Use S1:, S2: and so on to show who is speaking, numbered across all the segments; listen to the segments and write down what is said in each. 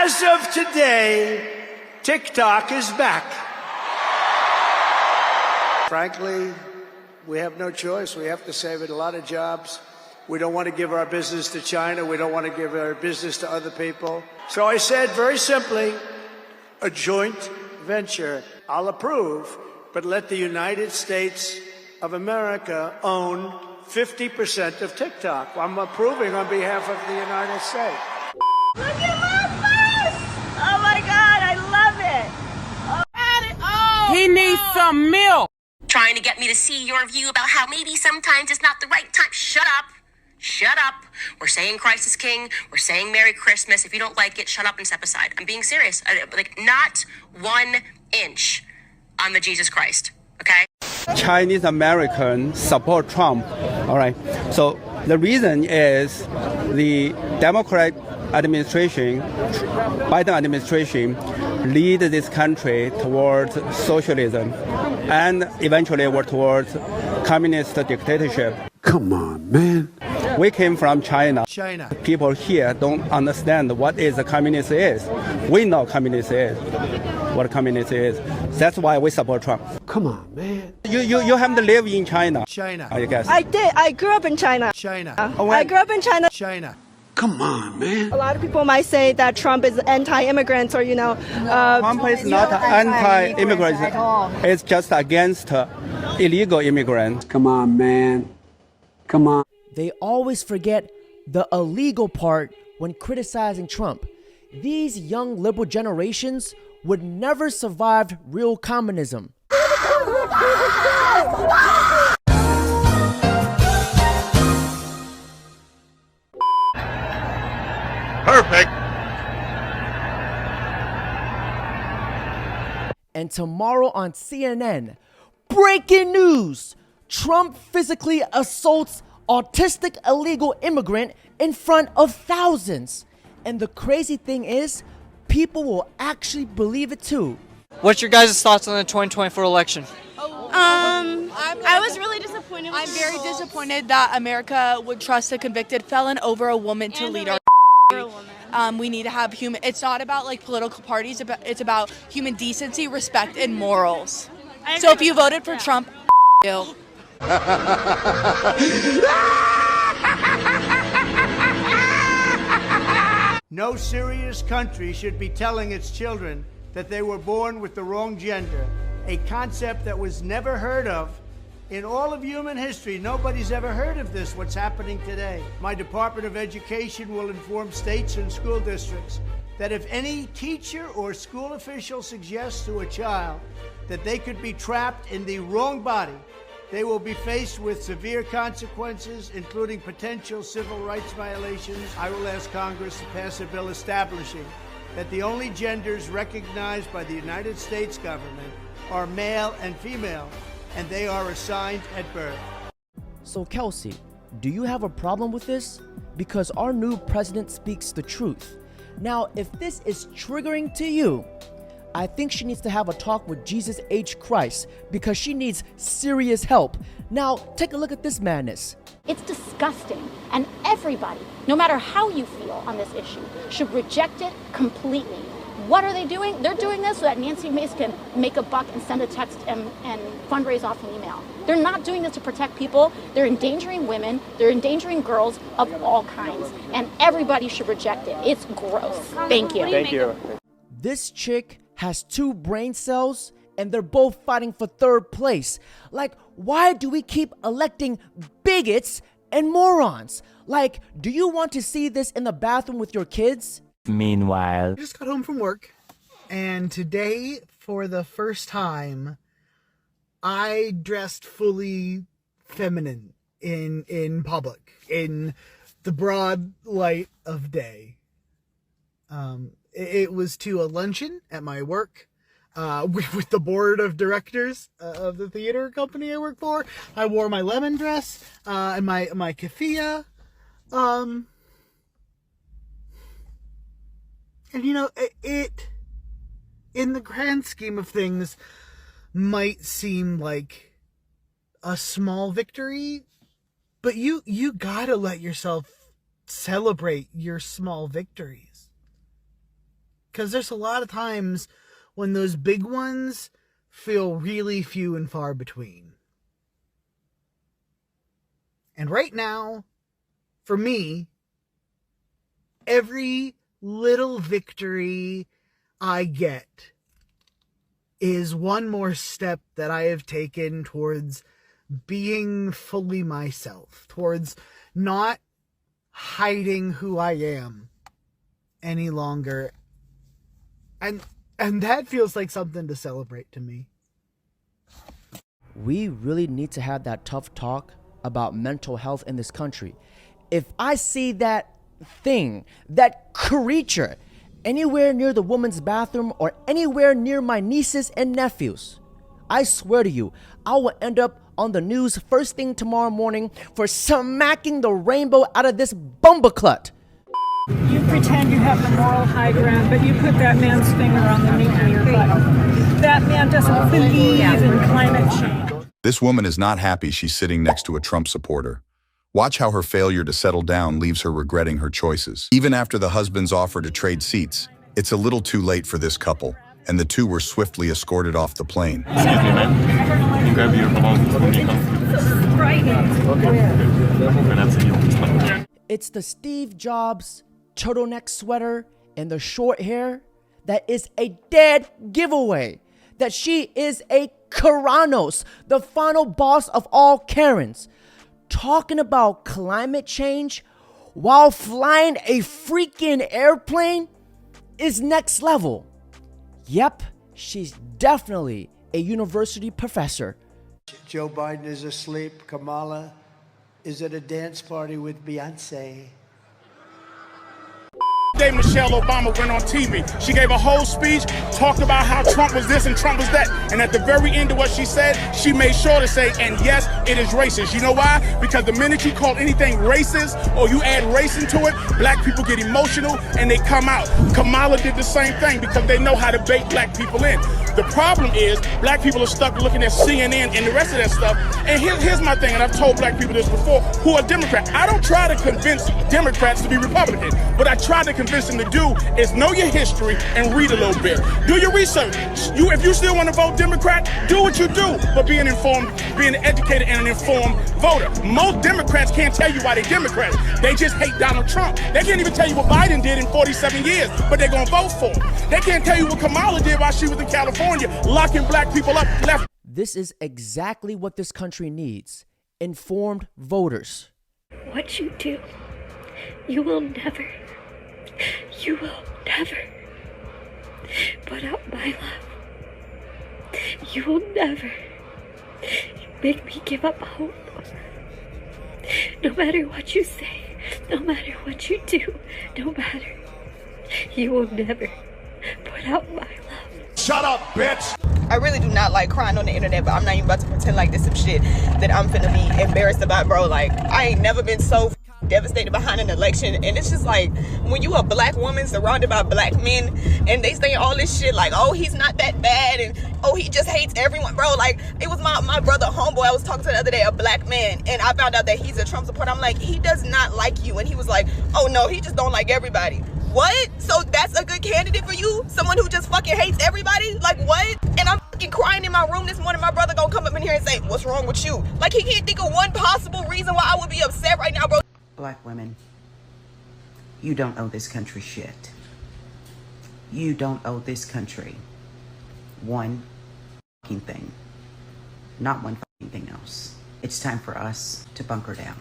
S1: As of today, TikTok is back. Frankly, we have no choice. We have to save it. A lot of jobs. We don't want to give our business to China. We don't want to give our business to other people. So I said very simply, a joint venture. I'll approve, but let the United States of America own 50% of TikTok. I'm approving on behalf of the United States.
S2: Look at my face! Oh my God, I love it! Oh.
S3: He needs some milk!
S4: Trying to get me to see your view about how maybe sometimes it's not the right time. Shut up. Shut up. We're saying Christ is King. We're saying Merry Christmas. If you don't like it, shut up and step aside. I'm being serious. Like, not 1 inch on the Jesus Christ, okay?
S5: Chinese Americans support Trump. All right. So the reason is the Democrat administration, Biden administration, lead this country towards socialism and eventually towards communist dictatorship.
S6: Come on, man.
S5: We came from China.
S1: China.
S5: People here don't understand what is a communist is. We know communist is. What communist is. That's why we support Trump.
S6: Come on, man.
S5: You haven't lived in China.
S1: China.
S5: I guess.
S2: I did. I grew up in China.
S1: China.
S2: I grew up in China.
S1: China.
S6: Come on, man.
S2: A lot of people might say that Trump is anti-immigrant or,
S5: Trump is not anti-immigrant. It's just against illegal immigrants.
S6: Come on, man. Come on.
S7: They always forget the illegal part when criticizing Trump. These young liberal generations would never survive real communism.
S8: Perfect.
S7: And tomorrow on CNN, breaking news! Trump physically assaults autistic illegal immigrant in front of thousands. And the crazy thing is, people will actually believe it too.
S9: What's your guys' thoughts on the 2024 election?
S10: I was really disappointed. I'm very disappointed that America would trust a convicted felon over a woman to lead our we need to have human. It's not about like political parties. It's about human decency, respect, and morals. So if you voted for Trump, you.
S1: No serious country should be telling its children that they were born with the wrong gender, a concept that was never heard of in all of human history. Nobody's ever heard of this, what's happening today. My Department of Education will inform states and school districts that if any teacher or school official suggests to a child that they could be trapped in the wrong body, they will be faced with severe consequences, including potential civil rights violations. I will ask Congress to pass a bill establishing that the only genders recognized by the United States government are male and female, and they are assigned at birth.
S7: So Kelsey, do you have a problem with this? Because our new president speaks the truth. Now, if this is triggering to you, I think she needs to have a talk with Jesus H. Christ because she needs serious help. Now, take a look at this madness.
S11: It's disgusting, and everybody, no matter how you feel on this issue, should reject it completely. What are they doing? They're doing this so that Nancy Mace can make a buck and send a text and fundraise off an email. They're not doing this to protect people. They're endangering women. They're endangering girls of all kinds, and everybody should reject it. It's gross. Thank you.
S9: Thank you.
S7: This chick has 2 brain cells and they're both fighting for 3rd place. Like, why do we keep electing bigots and morons? Like, do you want to see this in the bathroom with your kids?
S3: Meanwhile,
S12: I just got home from work, and today, for the first time, I dressed fully feminine in public, in the broad light of day. It was to a luncheon at my work with the board of directors of the theater company I work for. I wore my lemon dress and my keffiyeh. And you know, it in the grand scheme of things might seem like a small victory, but you gotta let yourself celebrate your small victories. Because there's a lot of times when those big ones feel really few and far between. And right now, for me, every little victory I get is one more step that I have taken towards being fully myself, towards not hiding who I am any longer. And that feels like something to celebrate to me.
S7: We really need to have that tough talk about mental health in this country. If I see that thing, that creature, anywhere near the woman's bathroom or anywhere near my nieces and nephews, I swear to you, I will end up on the news first thing tomorrow morning for smacking the rainbow out of this bumbleclut.
S8: You pretend you have the moral high ground, but you put that man's finger on the nuclear button. That man doesn't believe in climate change.
S13: This woman is not happy she's sitting next to a Trump supporter. Watch how her failure to settle down leaves her regretting her choices. Even after the husband's offer to trade seats, it's a little too late for this couple, and the two were swiftly escorted off the plane.
S14: Excuse me, ma'am. You grab your belongings when you come.
S7: It's the Steve Jobs turtleneck sweater and the short hair that is a dead giveaway that she is a Karanos, the final boss of all Karens, talking about climate change while flying a freaking airplane is next level. Yep, she's definitely a university professor.
S1: Joe Biden is asleep. Kamala is at a dance party with Beyonce.
S15: Michelle Obama went on TV. She gave a whole speech, talked about how Trump was this and Trump was that. And at the very end of what she said, she made sure to say, and yes, it is racist. You know why? Because the minute you call anything racist or you add race into it, black people get emotional and they come out. Kamala did the same thing because they know how to bait black people in. The problem is black people are stuck looking at CNN and the rest of that stuff. And here's my thing, and I've told black people this before, who are Democrats. I don't try to convince Democrats to be Republican. What I try to convince them to do is know your history and read a little bit. Do your research. If you still want to vote Democrat, do what you do, but be an educated and an informed voter. Most Democrats can't tell you why they're Democrats. They just hate Donald Trump. They can't even tell you what Biden did in 47 years, but they're going to vote for him. They can't tell you what Kamala did while she was in California, locking black people up left.
S7: This is exactly what this country needs. Informed voters.
S16: What you do, you will never put out my love. You will never make me give up hope. No matter what you say, no matter what you do, no matter, you will never put out my love.
S15: Shut up, bitch!
S2: I really do not like crying on the internet, but I'm not even about to pretend like this some shit that I'm finna be embarrassed about, bro. Like, I ain't never been so devastated behind an election, and it's just like, when you a black woman surrounded by black men, and they say all this shit like, oh, he's not that bad, and oh, he just hates everyone, bro. Like, it was my brother homeboy I was talking to the other day, a black man, and I found out that he's a Trump supporter. I'm like, he does not like you, and he was like, oh no, he just don't like everybody. What? So that's a good candidate for you? Someone who just fucking hates everybody? Like, what? And I'm fucking crying in my room this morning. My brother gonna come up in here and say, what's wrong with you? Like, he can't think of one possible reason why I would be upset right now, bro.
S17: Black women, you don't owe this country shit. You don't owe this country one fucking thing. Not one fucking thing else. It's time for us to bunker down.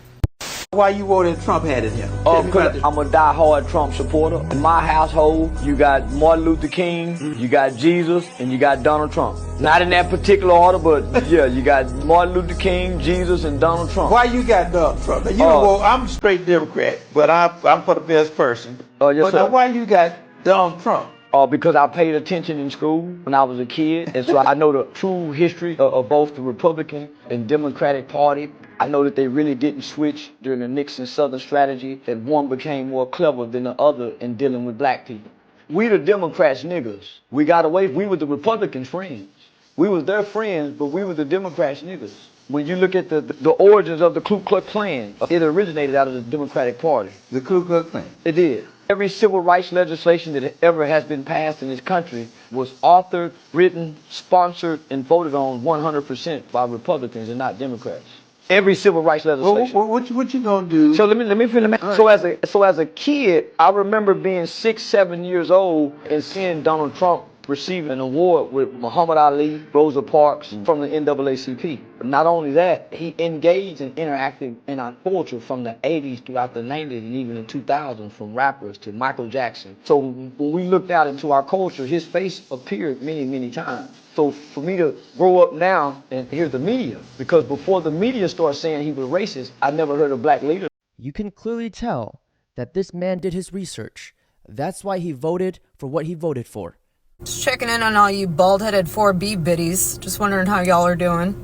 S6: Why you wore that Trump hat in here?
S18: Because I'm a die-hard Trump supporter. In my household, you got Martin Luther King, you got Jesus, and you got Donald Trump. Not in that particular order, but yeah, you got Martin Luther King, Jesus, and Donald Trump.
S6: Why you got Donald Trump? You know, well, I'm a straight Democrat, but I'm for the best person.
S18: Oh, yes,
S6: but
S18: sir.
S6: Now why you got Donald Trump?
S18: Because I paid attention in school when I was a kid, and so I know the true history of both the Republican and Democratic Party. I know that they really didn't switch during the Nixon Southern strategy, that one became more clever than the other in dealing with black people. We the Democrats niggas. We got away, we were the Republicans' friends. We was their friends, but we were the Democrats niggas. When you look at the origins of the Ku Klux Klan, it originated out of the Democratic Party.
S6: The Ku Klux Klan?
S18: It did. Every civil rights legislation that ever has been passed in this country was authored, written, sponsored, and voted on 100% by Republicans and not Democrats. Every civil rights legislation.
S6: Well, what you gonna do?
S18: So let me finish.
S6: Right.
S18: So as a kid, I remember being 6, 7 years old and seeing Donald Trump receiving an award with Muhammad Ali, Rosa Parks from the NAACP. But not only that, he engaged and interacted in our culture from the 80s throughout the 90s and even the 2000s, from rappers to Michael Jackson. So when we looked out into our culture, his face appeared many, many times. So for me to grow up now and hear the media, because before the media started saying he was racist, I never heard a black leader.
S7: You can clearly tell that this man did his research. That's why he voted for what he voted for.
S19: Just checking in on all you bald-headed 4B biddies. Just wondering how y'all are doing.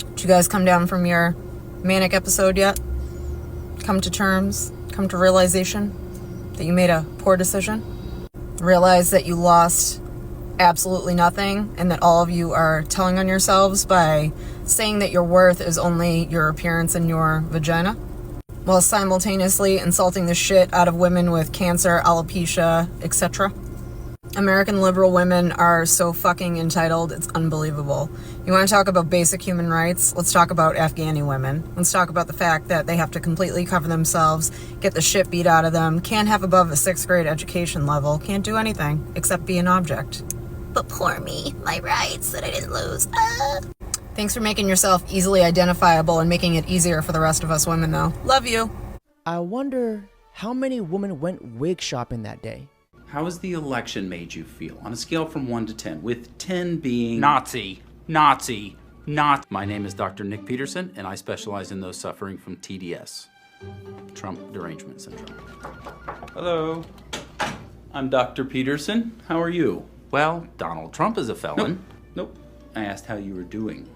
S19: Did you guys come down from your manic episode yet? Come to terms? Come to realization that you made a poor decision? Realize that you lost absolutely nothing and that all of you are telling on yourselves by saying that your worth is only your appearance and your vagina, while simultaneously insulting the shit out of women with cancer, alopecia, etc. American liberal women are so fucking entitled, it's unbelievable. You want to talk about basic human rights? Let's talk about Afghani women. Let's talk about the fact that they have to completely cover themselves, get the shit beat out of them, can't have above a 6th grade education level, can't do anything except be an object. But poor me, my rights that I didn't lose. Thanks for making yourself easily identifiable and making it easier for the rest of us women, though. Love you.
S7: I wonder how many women went wig shopping that day.
S20: How has the election made you feel on a scale from 1 to 10, with 10 being Nazi. My name is Dr. Nick Peterson, and I specialize in those suffering from TDS, Trump Derangement Syndrome. Hello, I'm Dr. Peterson. How are you? Well, Donald Trump is a felon. Nope. I asked how you were doing.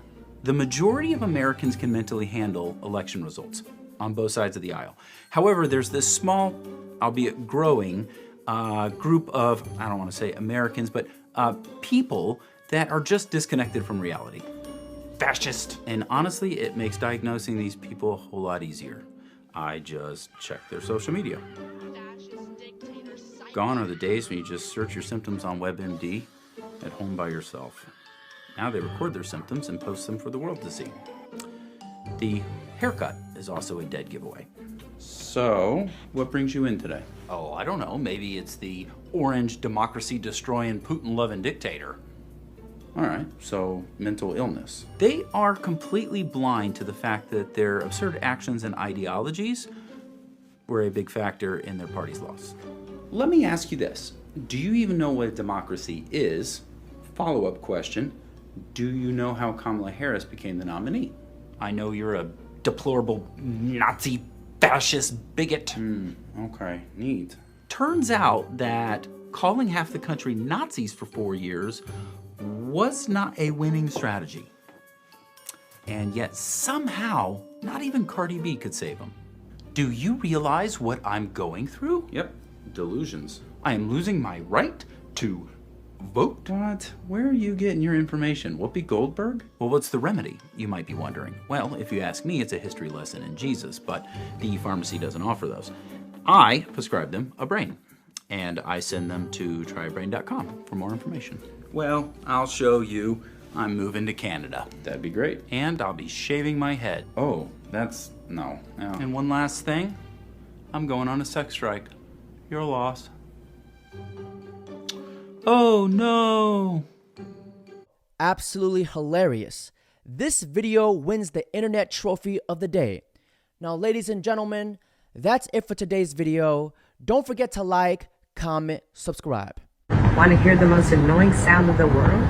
S20: The majority of Americans can mentally handle election results on both sides of the aisle. However, there's this small, albeit growing, group of, I don't want to say Americans, but people that are just disconnected from reality. Fascist. And honestly, it makes diagnosing these people a whole lot easier. I just check their social media. Gone are the days when you just search your symptoms on WebMD at home by yourself. Now they record their symptoms and post them for the world to see. The haircut is also a dead giveaway. So, what brings you in today? Oh, I don't know. Maybe it's the orange democracy-destroying, Putin-loving dictator. All right, so mental illness. They are completely blind to the fact that their absurd actions and ideologies were a big factor in their party's loss. Let me ask you this. Do you even know what democracy is? Follow-up question. Do you know how Kamala Harris became the nominee? I know you're a deplorable Nazi fascist bigot. Okay, neat. Turns out that calling half the country Nazis for 4 years was not a winning strategy. And yet somehow, not even Cardi B could save him. Do you realize what I'm going through? Yep, delusions. I am losing my right to vote? What? Where are you getting your information? Whoopi Goldberg? Well, what's the remedy, you might be wondering? Well, if you ask me, it's a history lesson in Jesus, but the pharmacy doesn't offer those. I prescribe them a brain, and I send them to tryabrain.com for more information. Well, I'll show you. I'm moving to Canada. That'd be great. And I'll be shaving my head. Oh, that's... no. And one last thing. I'm going on a sex strike. Your loss. Oh no!
S7: Absolutely hilarious. This video wins the internet trophy of the day. Now, ladies and gentlemen, that's it for today's video. Don't forget to like, comment, subscribe.
S21: Want to hear the most annoying sound of the world?